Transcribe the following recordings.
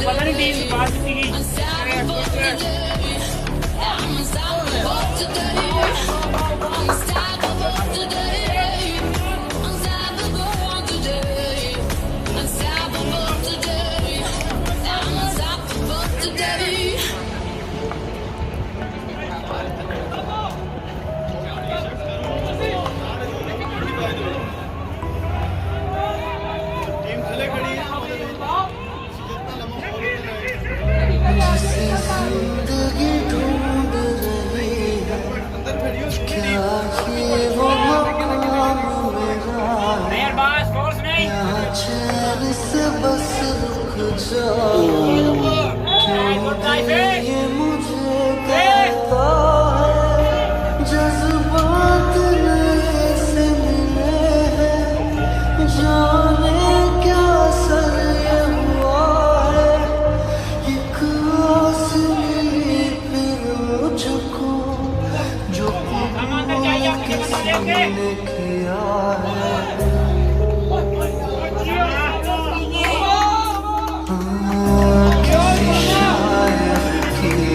पता नहीं टीम बात की जज्बात नए से मिले हैं, जाने क्या असर ये हुआ है, एक आस मिली फिर मुझको जो किसी ने किया है। किसी शायर की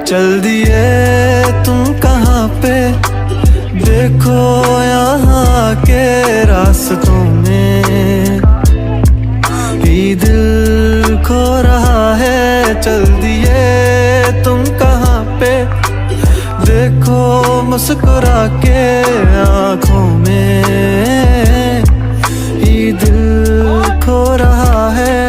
चल दिए तुम कहाँ पे, देखो यहाँ के रास्तों में ही दिल खो रहा है। चल दिए तुम कहाँ पे, देखो मुस्कुरा के आँखों में ही दिल खो रहा है।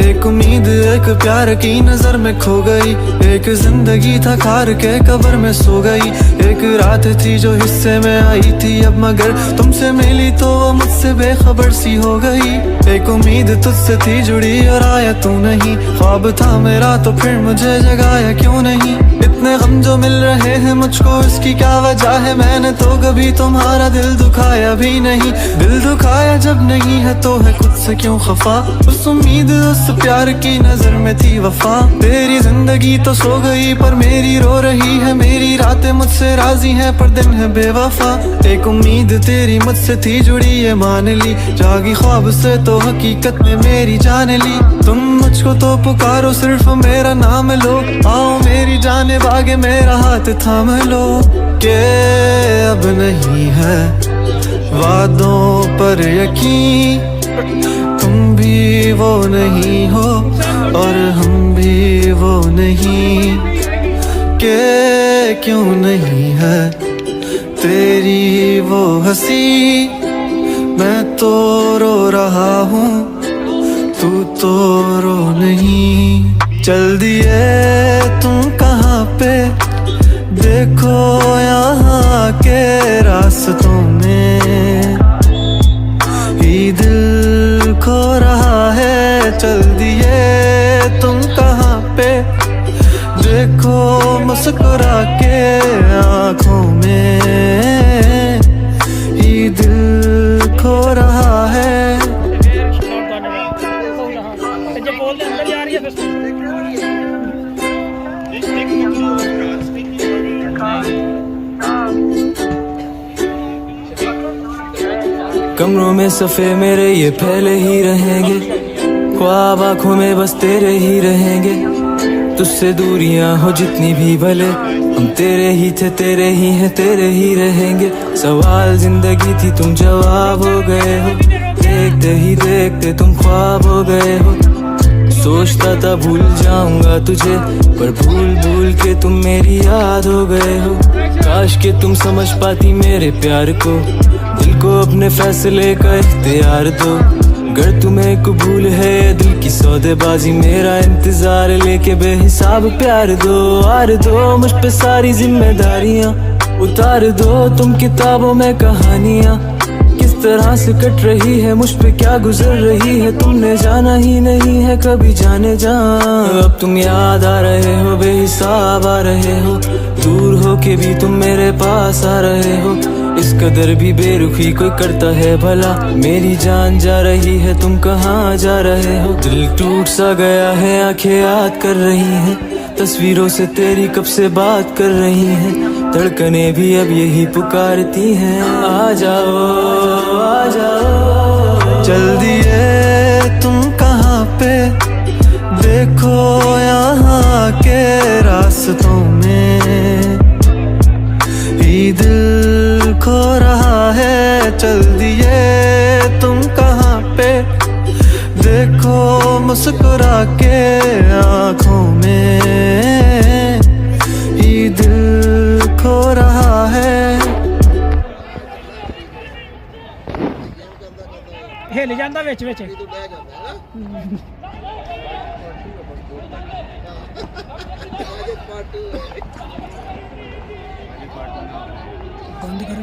एक उम्मीद एक प्यार की नजर में खो गई, एक जिंदगी था खार के कब्र में सो गई। एक रात थी जो हिस्से में आई थी अब, मगर तुमसे मिली तो वो मुझसे बेखबर सी हो गई। एक उम्मीद तुझसे थी जुड़ी और आया तू नहीं, ख्वाब था मेरा तो फिर मुझे जगाया क्यों नहीं। इतने गम जो मिल रहे हैं मुझको, इसकी क्या वजह है, मैंने तो कभी तुम्हारा दिल दुखाया भी नहीं। दिल दुखाया जब नहीं है तो है खुद से क्यों खफा, उस उम्मीद उस प्यार की नजर में थी वफा। तेरी जिंदगी तो सो गई पर मेरी रो रही है, मेरी रातें मुझसे राजी हैं पर दिन है बेवफा। एक उम्मीद तेरी मुझसे थी जुड़ी ये मान ली, जागी ख्वाब से तो हकीकत में मेरी जान ली। तुम मुझको तो पुकारो सिर्फ मेरा नाम लो, आओ मेरी जाने बागे मेरा हाथ थाम लो। के अब नहीं है वादों पर यकीन, तुम भी वो नहीं हो और हम भी वो नहीं। के क्यों नहीं है तेरी वो हंसी, मैं तो रो रहा हूँ तू तो रो नहीं। चल दिए तुम कहाँ पे, देखो यहाँ के रास्तों में ही दिल खो रहा है। चल दिए तुम कहाँ पे, देखो मुस्कुरा के आँखों में ही दिल खो रहा है। कमरों में सफ़े मेरे ये फैले ही रहेंगे, ख्वाब आँखों में बस तेरे ही रहेंगे। तुझसे दूरियां हो जितनी भी भले, हम तेरे ही थे तेरे ही हैं तेरे ही रहेंगे। सवाल जिंदगी थी तुम जवाब हो गए हो, देखते ही देखते तुम ख्वाब हो गए हो। सोचता था भूल जाऊंगा तुझे पर भूल भूल के तुम मेरी याद हो गए हो। काश के तुम समझ पाती मेरे प्यार को, दिल को अपने फैसले का इख्तियार दो। अगर तुम्हें कबूल है दिल की सौदेबाजी, मेरा इंतजार लेके बेहिसाब प्यार दो। आर दो मुझ पे सारी जिम्मेदारियां, उतार दो तुम किताबों में कहानियां। किस तरह से कट रही है मुझ पे क्या गुजर रही है, तुमने जाना ही नहीं है कभी जाने जा। अब तुम याद आ रहे हो बेहिसाब आ रहे हो, दूर हो के भी तुम मेरे पास आ रहे हो। इस कदर भी बेरुखी कोई करता है भला, मेरी जान जा रही है तुम कहाँ जा रहे हो। दिल टूट सा गया है आंखें याद कर रही हैं, तस्वीरों से तेरी कब से बात कर रही हैं। धड़कने भी अब यही पुकारती हैं, आ जाओ आ जाओ। चल दिए तुम कहाँ पे, देखो यहाँ के रास्तों में ही दिल खो रहा है। चल दिए तुम कहाँ पे, देखो मुस्कुरा के आँखों में ही दिल खो रहा है। हिल जाता विच विच। बंद कर